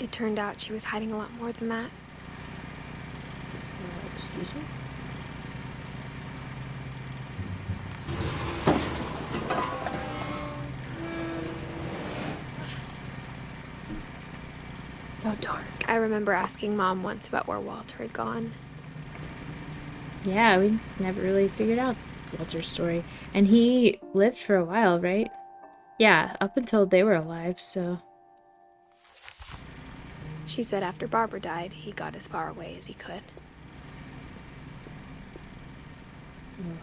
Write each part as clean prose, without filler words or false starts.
It turned out she was hiding a lot more than that. Excuse me? So dark. I remember asking Mom once about where Walter had gone. Yeah, we never really figured out Walter's story. And he lived for a while, right? Yeah, up until they were alive, so... She said after Barbara died, he got as far away as he could. Oh,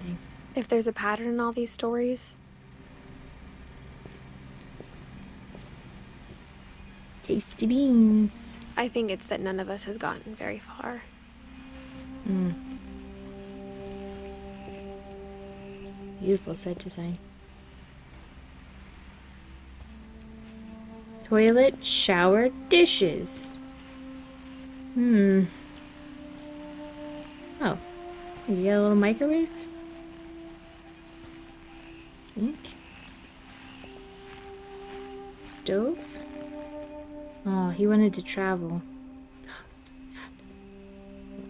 dang. If there's a pattern in all these stories... Tasty beans. I think it's that none of us has gotten very far. Beautiful set design. Toilet, shower, dishes. Oh. You got a little microwave? Sink? Stove? Oh, he wanted to travel.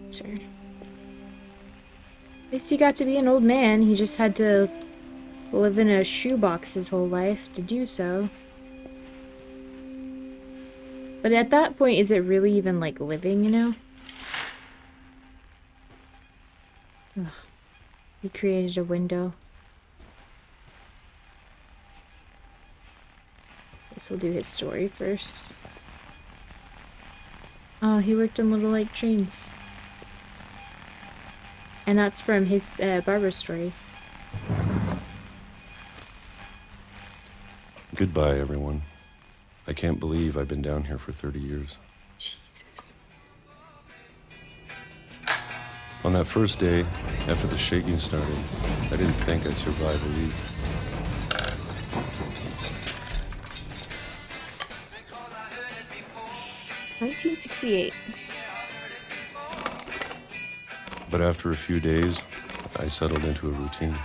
Walter. At least he got to be an old man. He just had to live in a shoebox his whole life to do so. But at that point, is it really even like living, you know? Ugh. He created a window. Guess we'll do his story first. Oh, he worked on Little Light Trains. And that's from his Barbara's story. Goodbye, everyone. I can't believe I've been down here for 30 years. Jesus. On that first day, after the shaking started, I didn't think I'd survive a week. $1968. But after a few days, I settled into a routine.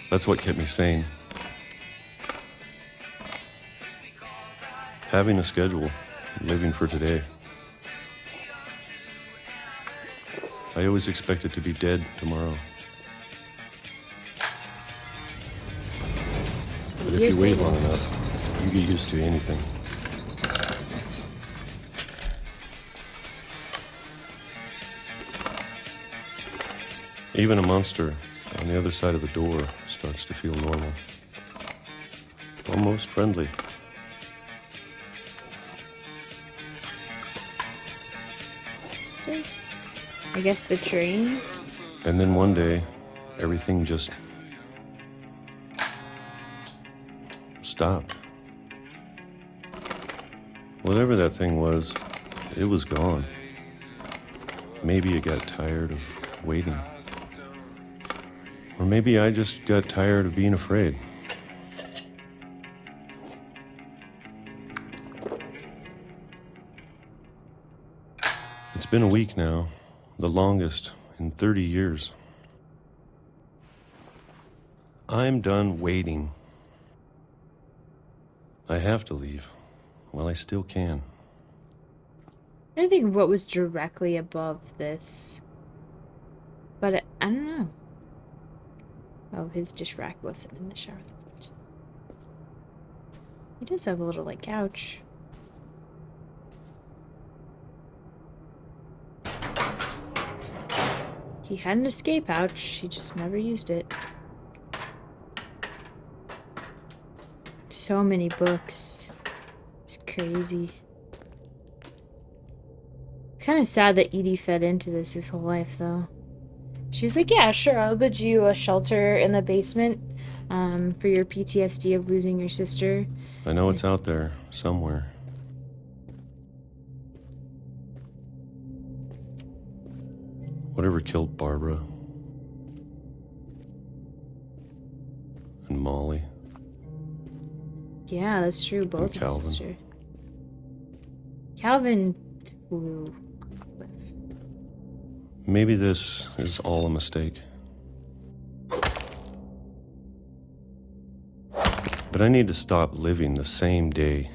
That's what kept me sane. Having a schedule, living for today. I always expected to be dead tomorrow. But if you wait long enough, you get used to anything. Even a monster on the other side of the door starts to feel normal. Almost friendly. I guess the train? And then one day, everything just stopped. Whatever that thing was, it was gone. Maybe it got tired of waiting. Or maybe I just got tired of being afraid. It's been a week now, the longest in 30 years. I'm done waiting. I have to leave. Well, I still can. I don't think what was directly above this. But I don't know. Oh, his dish rack wasn't in the shower. He does have a little, like, couch. He had an escape pouch. He just never used it. So many books. It's crazy. It's kind of sad that Edie fed into this his whole life, though. She was like, yeah, sure, I'll build you a shelter in the basement for your PTSD of losing your sister. I know it's out there, somewhere. Whatever killed Barbara. And Molly. Yeah, that's true. Both of his Calvin. sister. Calvin flew. Maybe this is all a mistake. But I need to stop living the same day.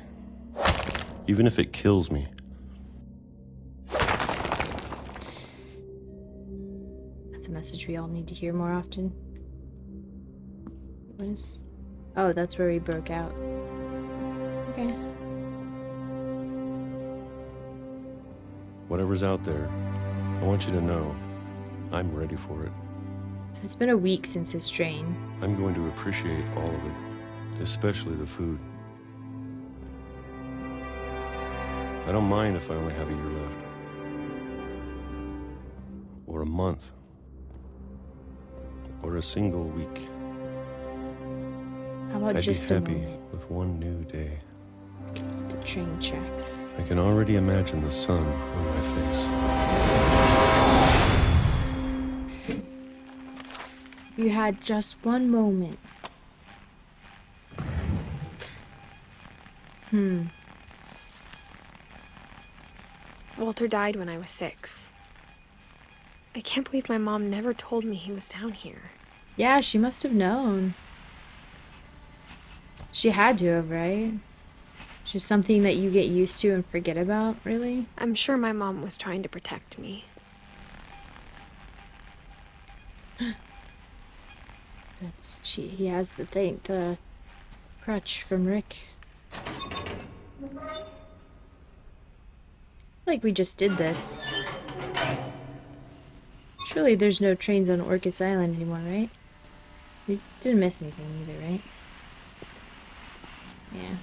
even if it kills me. That's a message we all need to hear more often. What is... Oh, that's where we broke out. Okay. Whatever's out there, I want you to know I'm ready for it. So it's been a week since his strain. I'm going to appreciate all of it, especially the food. I don't mind if I only have a year left. Or a month. Or a single week. How about I'd just be a happy moment? with one new day. The train tracks. I can already imagine the sun on my face. You had just one moment. Walter died when I was 6. I can't believe my mom never told me he was down here. Yeah, she must have known. She had to have, right? It's just something that you get used to and forget about, really? I'm sure my mom was trying to protect me. He has the crutch from Rick. Like we just did this. Surely there's no trains on Orcas Island anymore, right? We didn't miss anything either, right? Yeah.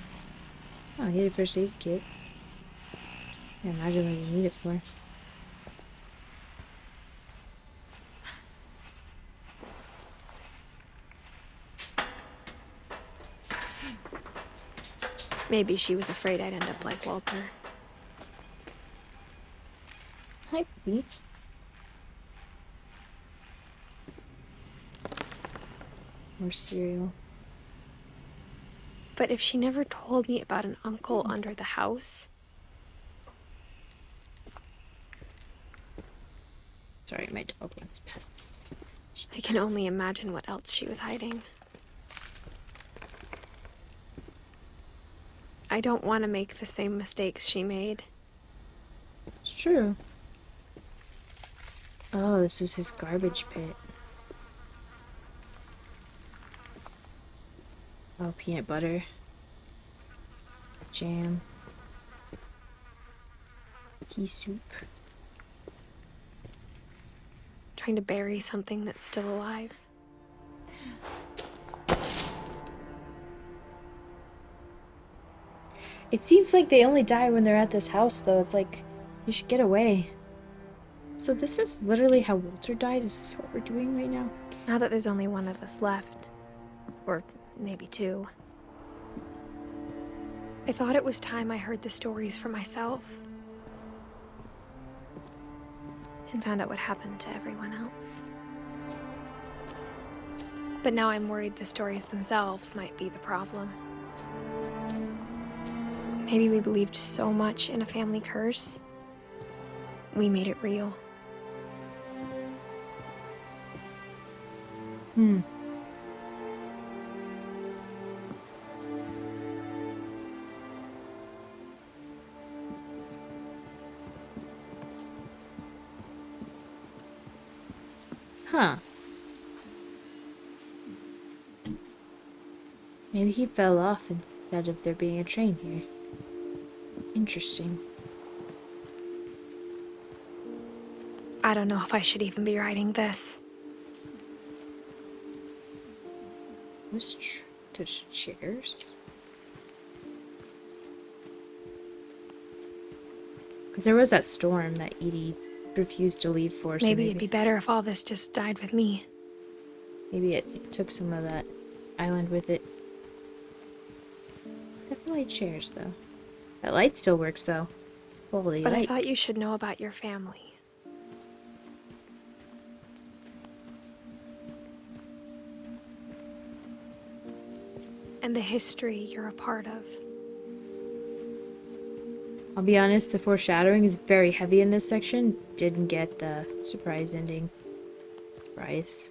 Oh, he had a first aid kit. I imagine what you need it for. Maybe she was afraid I'd end up like Walter. Hi, Pete. More cereal. But if she never told me about an uncle under the house... Sorry, my dog wants pets. I can only imagine what else she was hiding. I don't want to make the same mistakes she made. It's true. Oh, this is his garbage pit. Oh, peanut butter. Jam. Pea soup. Trying to bury something that's still alive. It seems like they only die when they're at this house, though. It's like, you should get away. So this is literally how Walter died? Is this what we're doing right now? Now that there's only one of us left. Or maybe 2. I thought it was time I heard the stories for myself. And found out what happened to everyone else. But now I'm worried the stories themselves might be the problem. Maybe we believed so much in a family curse, we made it real. Huh. Maybe he fell off instead of there being a train here. Interesting. I don't know if I should even be writing this. There's chairs. Because there was that storm that Edie refused to leave for. So Maybe it'd be better if all this just died with me. Maybe it took some of that island with it. Definitely chairs, though. That light still works, though. Holy But light. I thought you should know about your family. And the history you're a part of. I'll be honest, the foreshadowing is very heavy in this section. Didn't get the surprise ending. Surprise.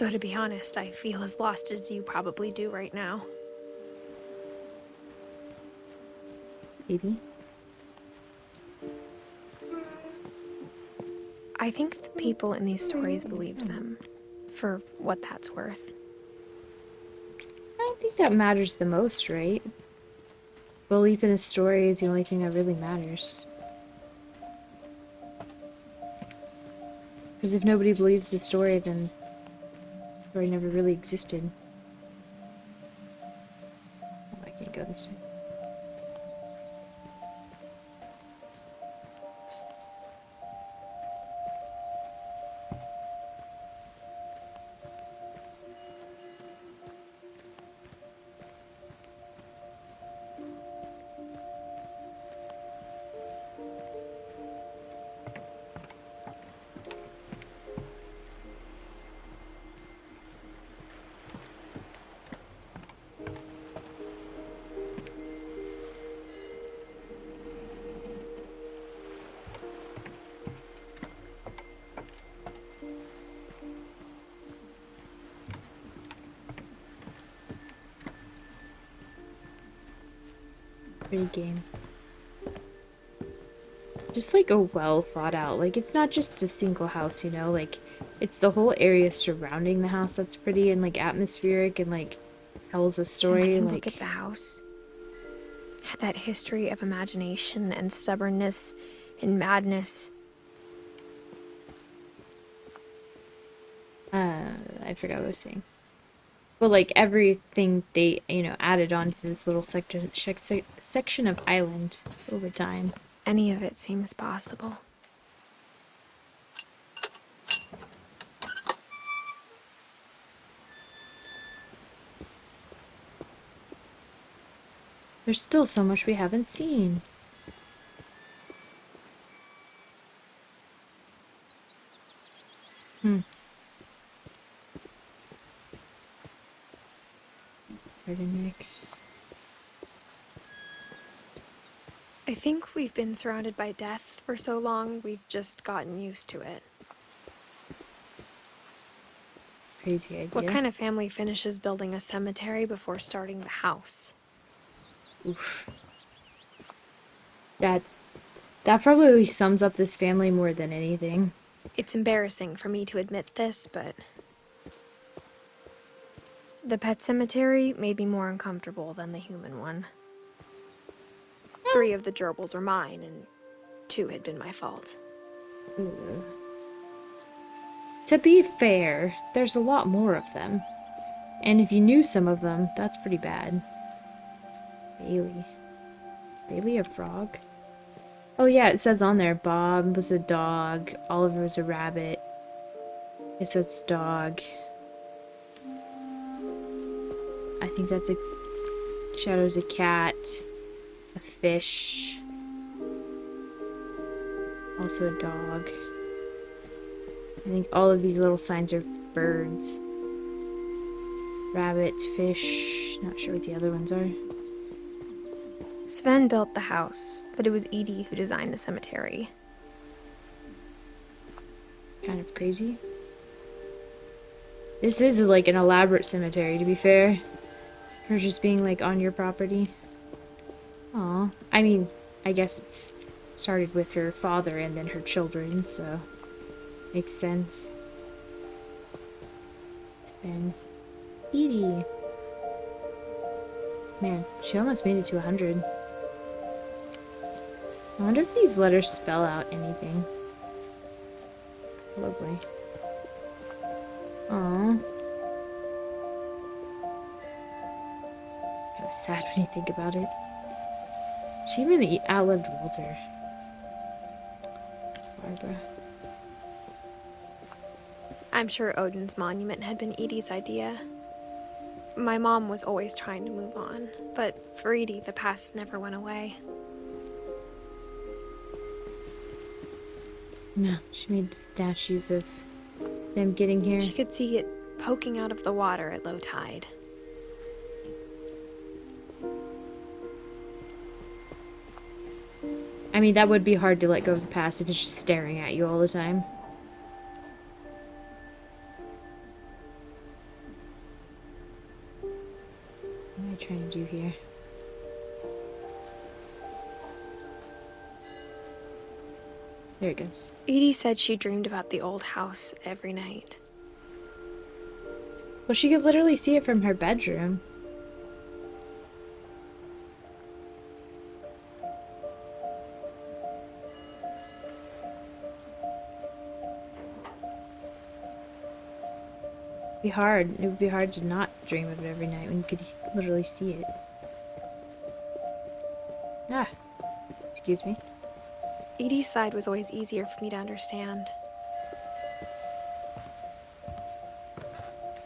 Though to be honest, I feel as lost as you probably do right now. Maybe. I think the people in these stories believed them, for what that's worth. I think that matters the most, right? Belief in a story is the only thing that really matters. Because if nobody believes the story, then the story never really existed. Oh, I can't go this way. Pretty game. Just like a well thought out, like it's not just a single house, you know, like it's the whole area surrounding the house that's pretty and like atmospheric and like tells a And story. when you Like look at the house, had that history of imagination and stubbornness and madness. I forgot what I was saying. But like everything they, you know, added on to this little section of island over time. Any of it seems possible. There's still so much we haven't seen. Mix. I think we've been surrounded by death for so long, we've just gotten used to it. Crazy idea. What kind of family finishes building a cemetery before starting the house? Oof. That probably sums up this family more than anything. It's embarrassing for me to admit this, but the pet cemetery made me more uncomfortable than the human one. 3 of the gerbils were mine, and 2 had been my fault. Ooh. To be fair, there's a lot more of them. And if you knew some of them, that's pretty bad. Bailey. Bailey a frog? Oh yeah, it says on there, Bob was a dog, Oliver was a rabbit. It says dog. I think that's a... Shadow's a cat. A fish. Also a dog. I think all of these little signs are birds. Rabbit, fish. Not sure what the other ones are. Sven built the house, but it was Edie who designed the cemetery. Kind of crazy. This is like an elaborate cemetery, to be fair. For just being like on your property. Aw. I mean, I guess it's started with her father and then her children, so makes sense. It's been Edie. Man, she almost made it to 100. I wonder if these letters spell out anything. Lovely. Aww. Kind of sad when you think about it. She even outlived Walter. Barbara. I'm sure Odin's monument had been Edie's idea. My mom was always trying to move on, but for Edie, the past never went away. No, she made statues of them getting here. She could see it poking out of the water at low tide. I mean, that would be hard to let go of the past if it's just staring at you all the time. trying to do here? There it goes. Edie said she dreamed about the old house every night. Well, she could literally see it from her bedroom. It'd be hard. It would be hard to not dream of it every night when you could literally see it. Ah, excuse me. Edie's side was always easier for me to understand.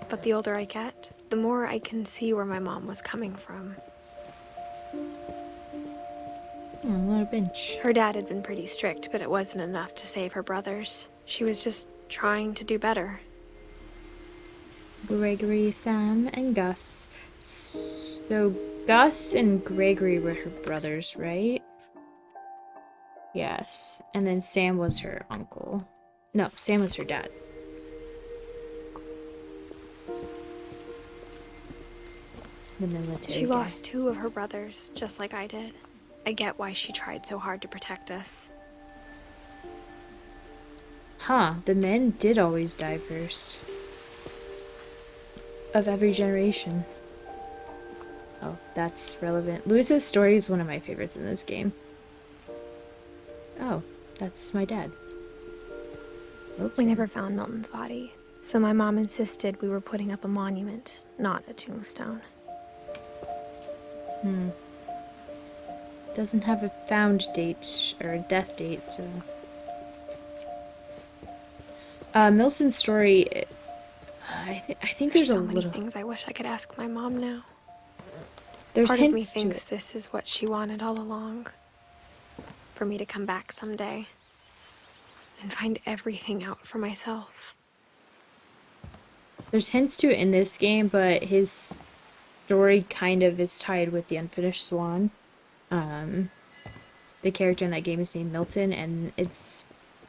But the older I get, the more I can see where my mom was coming from. Oh, little Finch. Her dad had been pretty strict, but it wasn't enough to save her brothers. She was just trying to do better. Gregory, Sam, and Gus. So Gus and Gregory were her brothers, right? Yes. And then Sam was her uncle. No, Sam was her dad. The military She guy. lost 2 of her brothers, just like I did. I get why she tried so hard to protect us. Huh, the men did always die first. Of every generation. Oh, that's relevant. Lewis's story is one of my favorites in this game. Oh, that's my dad. Oops. We never found Milton's body, so my mom insisted we were putting up a monument, not a tombstone. Doesn't have a found date or a death date, so. Milton's story. I think there's so a many little. things I wish I could ask my mom now. There's Part of me hints to thinks it. this is what she wanted all along. For me to come back someday and find everything out for myself. There's hints to it in this game, but his story kind of is tied with the Unfinished Swan. The character in that game is named Milton, and it's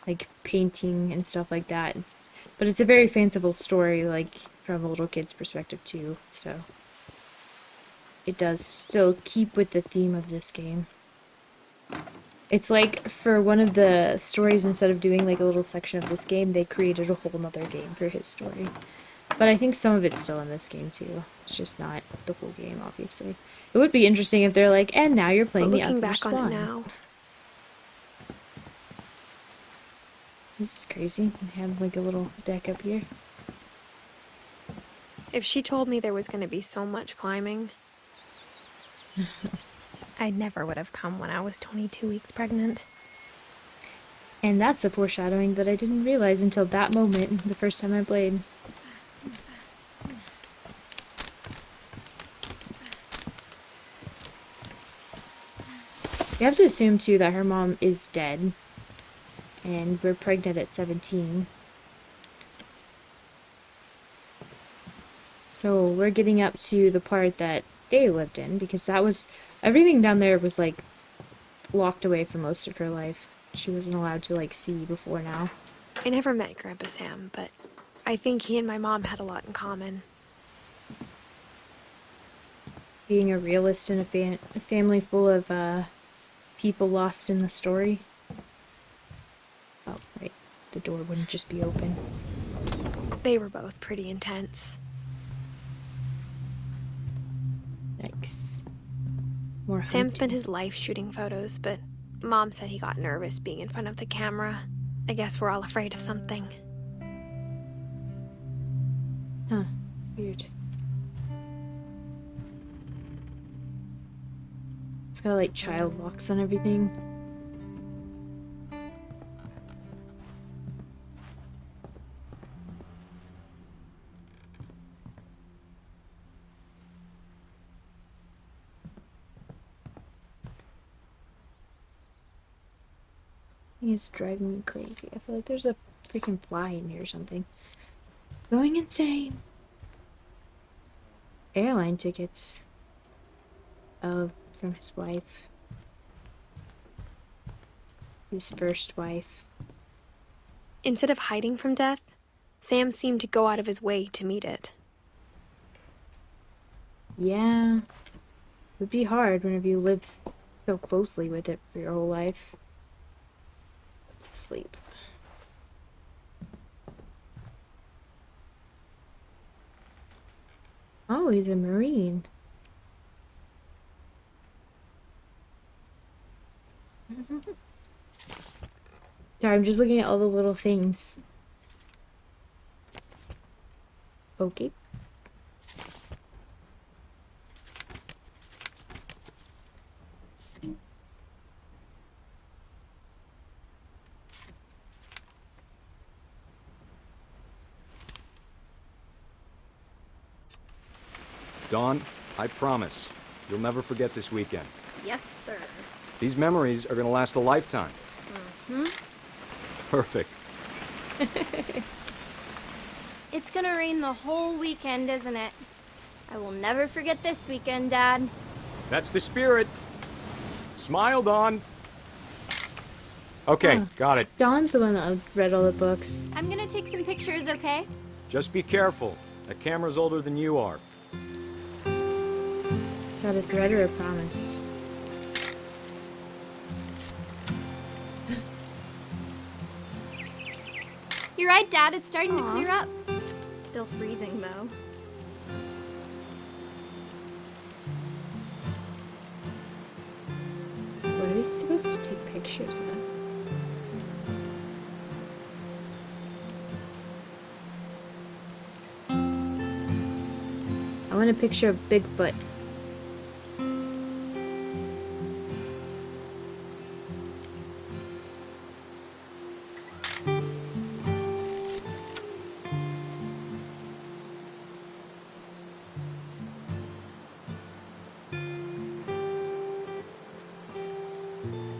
like painting and stuff like that. But it's a very fanciful story, like from a little kid's perspective too. So it does still keep with the theme of this game. It's like for one of the stories, instead of doing like a little section of this game, they created a whole nother game for his story. But I think some of it's still in this game too. It's just not the whole game, obviously. It would be interesting if they're like, and now you're playing But the looking Unfinished back on Swan. it now, This is crazy. I have like a little deck up here. if she told me there was going to be so much climbing, I never would have come when I was 22 weeks pregnant. And that's a foreshadowing that I didn't realize until that moment, the first time I played. You have to assume too that her mom is dead. And we're pregnant at 17. So we're getting up to the part that they lived in, because that was, everything down there was like locked away for most of her life. She wasn't allowed to like see before now. I never met Grandpa Sam, but I think he and my mom had a lot in common. Being a realist in a family full of people lost in the story. Oh, right. The door wouldn't just be open. They were both pretty intense. Yikes. More Sam hunting. spent his life shooting photos, but Mom said he got nervous being in front of the camera. I guess we're all afraid of something. Huh. Weird. It's got like child locks on everything. It's driving me crazy. I feel like there's a freaking fly in here or something. Going insane. Airline tickets. Oh, from his wife. His first wife. Instead of hiding from death, Sam seemed to go out of his way to meet it. Yeah. would be hard whenever you live so closely with it for your whole life. It's asleep. Oh, he's a Marine. Sorry, I'm just looking at all the little things. Okay. Dawn, I promise, you'll never forget this weekend. Yes, sir. These memories are gonna last a lifetime. Perfect. It's gonna rain the whole weekend, isn't it? I will never forget this weekend, Dad. That's the spirit. Smile, Dawn. Okay, Huh. got it. Dawn's the one that read all the books. I'm gonna take some pictures, okay? Just be careful. That camera's older than you are. Is that a threat or a promise? You're right, Dad. It's starting to clear up. Still freezing, though. What are we supposed to take pictures of? I want a picture of Bigfoot.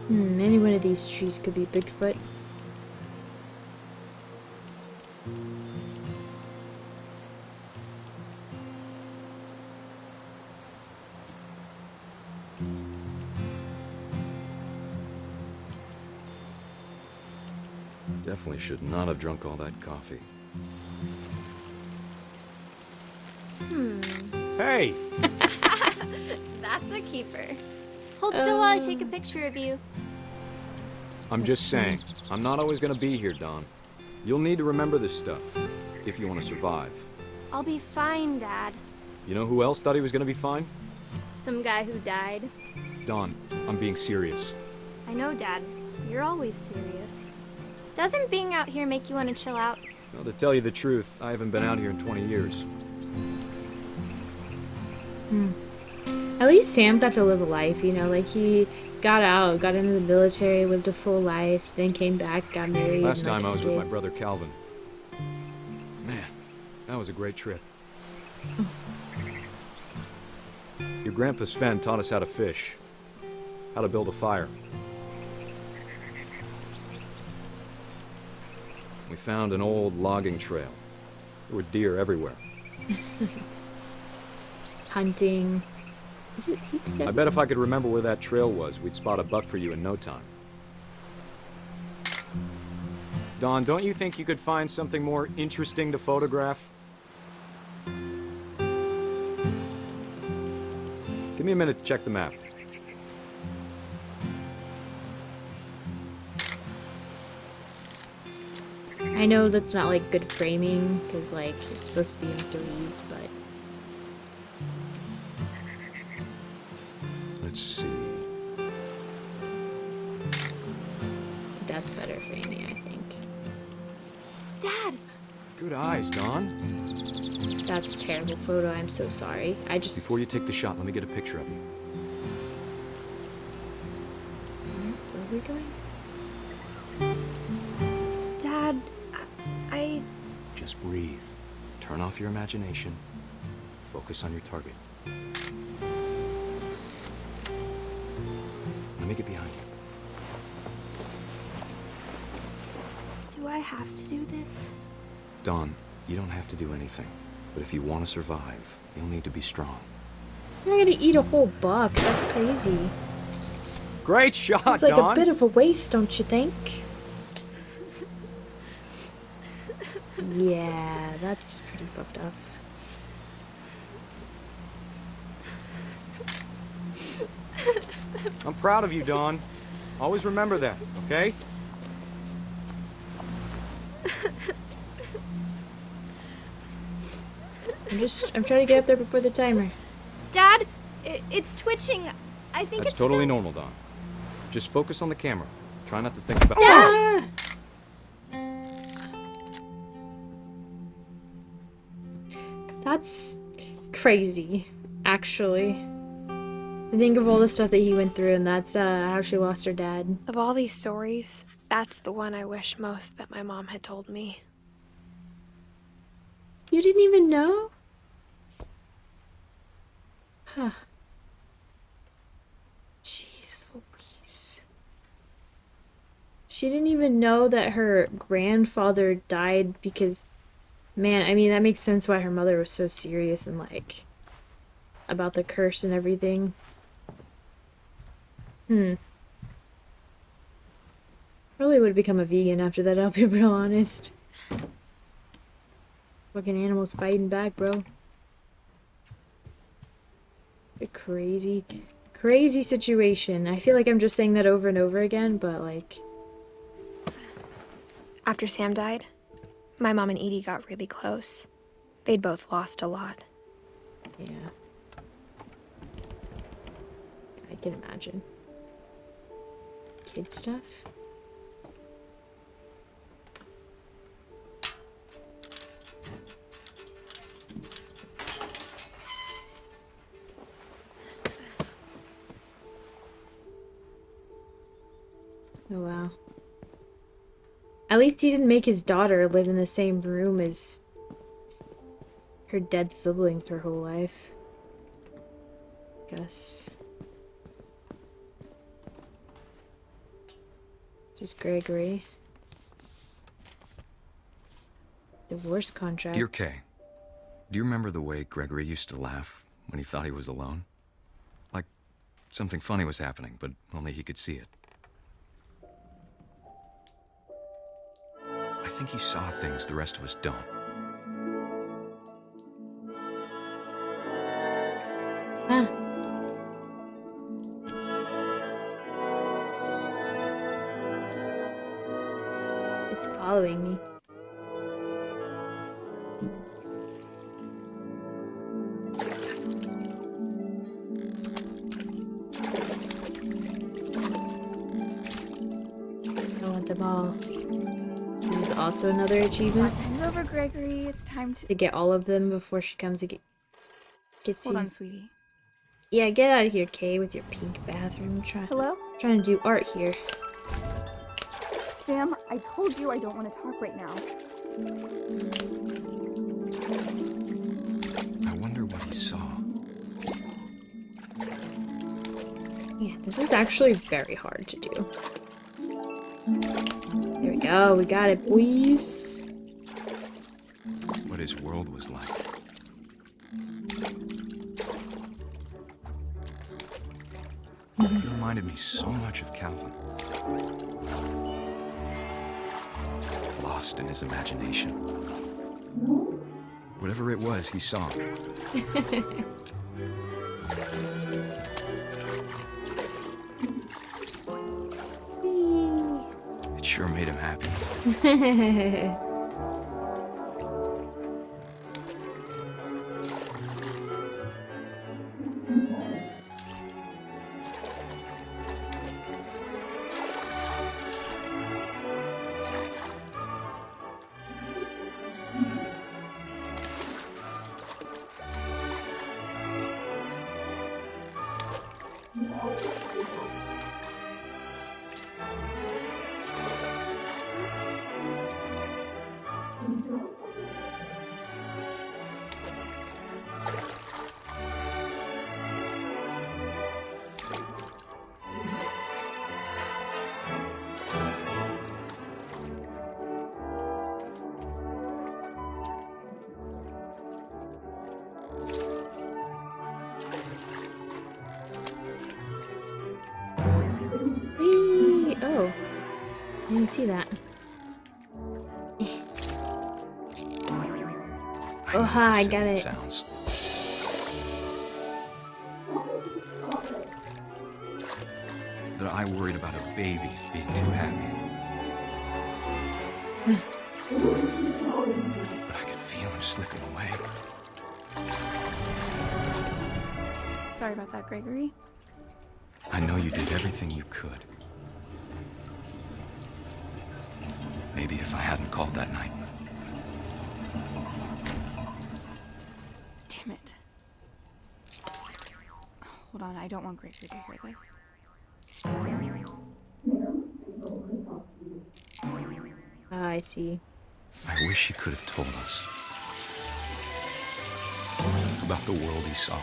Any one of these trees could be Bigfoot. Definitely should not have drunk all that coffee. Hey! That's a keeper. Hold still while I take a picture of you. I'm just saying, I'm not always gonna be here, Dawn. You'll need to remember this stuff, if you want to survive. I'll be fine, Dad. You know who else thought he was gonna be fine? Some guy who died. Dawn, I'm being serious. I know, Dad. You're always serious. Doesn't being out here make you want to chill out? Well, to tell you the truth, I haven't been out here in 20 years. At least Sam got to live a life, you know, like he got out, got into the military, lived a full life, then came back, got married. Last and, time I was with my kids. brother Calvin. Man, that was a great trip. Your grandpa Sven taught us how to fish, how to build a fire. We found an old logging trail. There were deer everywhere. Hunting. He did I bet if I could remember where that trail was, we'd spot a buck for you in no time. Dawn, don't you think you could find something more interesting to photograph? Give me a minute to check the map. I know that's not like good framing because like it's supposed to be in threes, but Let's see. that's better framing, I think. Dad! Good eyes, Dawn. That's a terrible photo. I'm so sorry. I just Before you take the shot, let me get a picture of you. where are we going? Dad, I... Just breathe. Turn off your imagination. Focus on your target. Let me get behind you. Do I have to do this? Dawn, you don't have to do anything. But if you want to survive, you'll need to be strong. I'm not gonna eat a whole buck. That's crazy. Great shot, It's like Dawn! a bit of a waste, don't you think? Yeah, that's pretty fucked up. I'm proud of you, Dawn. Always remember that, okay? I'm trying to get up there before the timer. Dad, it's twitching. I think That's it's totally still... normal, Dawn. Just focus on the camera. Try not to think about... Ah! That's crazy, actually. I think of all the stuff that he went through, and that's how she lost her dad. Of all these stories, that's the one I wish most that my mom had told me. You didn't even know? Huh. Jeez Louise. She didn't even know that her grandfather died because... Man, I mean, that makes sense why her mother was so serious and, like, about the curse and everything. Probably would have become a vegan after that, I'll be real honest. Fucking animals fighting back, bro. A crazy, crazy situation. I feel like I'm just saying that over and over again, but, like... After Sam died, my mom and Edie got really close. They'd both lost a lot. Yeah. I can imagine. Kid stuff? Oh wow. At least he didn't make his daughter live in the same room as her dead siblings her whole life. Guess. Just Gregory. Divorce contract. Dear Kay, do you remember the way Gregory used to laugh when he thought he was alone? Like something funny was happening, but only he could see it. I think he saw things the rest of us don't. Ah. It's following me. I want them all. This is also another achievement. It's over, Gregory. It's time to... To get all of them before she comes to gets Hold you. on, sweetie. Yeah, get out of here, Kay, with your pink bathroom. Hello? Trying to do art here. Sam, I told you I don't want to talk right now. I wonder what he saw. Yeah, this is actually very hard to do. There we go, we got it, boys. What his world was like. He reminded me so much of Calvin. Lost in his imagination. Whatever it was, he saw. It sure made him happy. Whee! Oh, I didn't see that. Oh, ha, I got it. Sounds. but I worried about a baby being too happy. But I could feel him slipping away. Sorry about that, Gregory. I know you did everything you could. Maybe if I hadn't called that night. Damn it. Hold on, I don't want Gregory to hear this. Ah, I see. I wish he could have told us about the world he saw.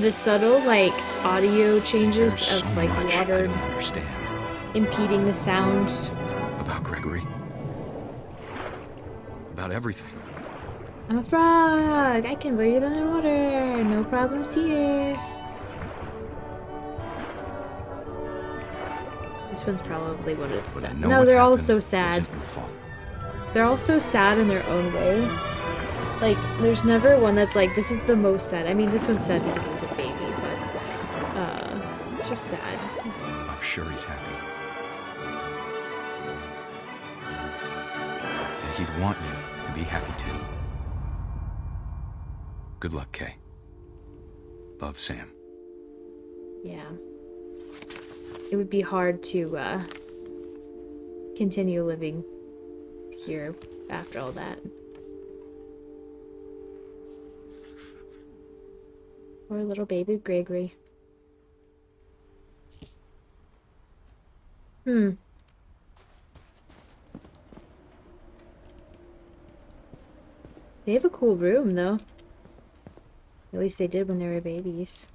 The subtle, like, audio changes There's of, so like, much I water don't understand impeding the sounds. about Gregory. About everything. I'm a frog! I can breathe underwater! No problems here! This one's probably one of the But I sad. know No, what they're all happened so sad. wasn't your fault. They're all so sad in their own way. Like, there's never one that's like, this is the most sad. I mean, this one's sad because he's a baby, but, it's just sad. I'm sure he's happy. And he'd want you to be happy too. Good luck, Kay. Love, Sam. Yeah. It would be hard to, continue living here after all that. Poor little baby Gregory. They have a cool room, though. At least they did when they were babies.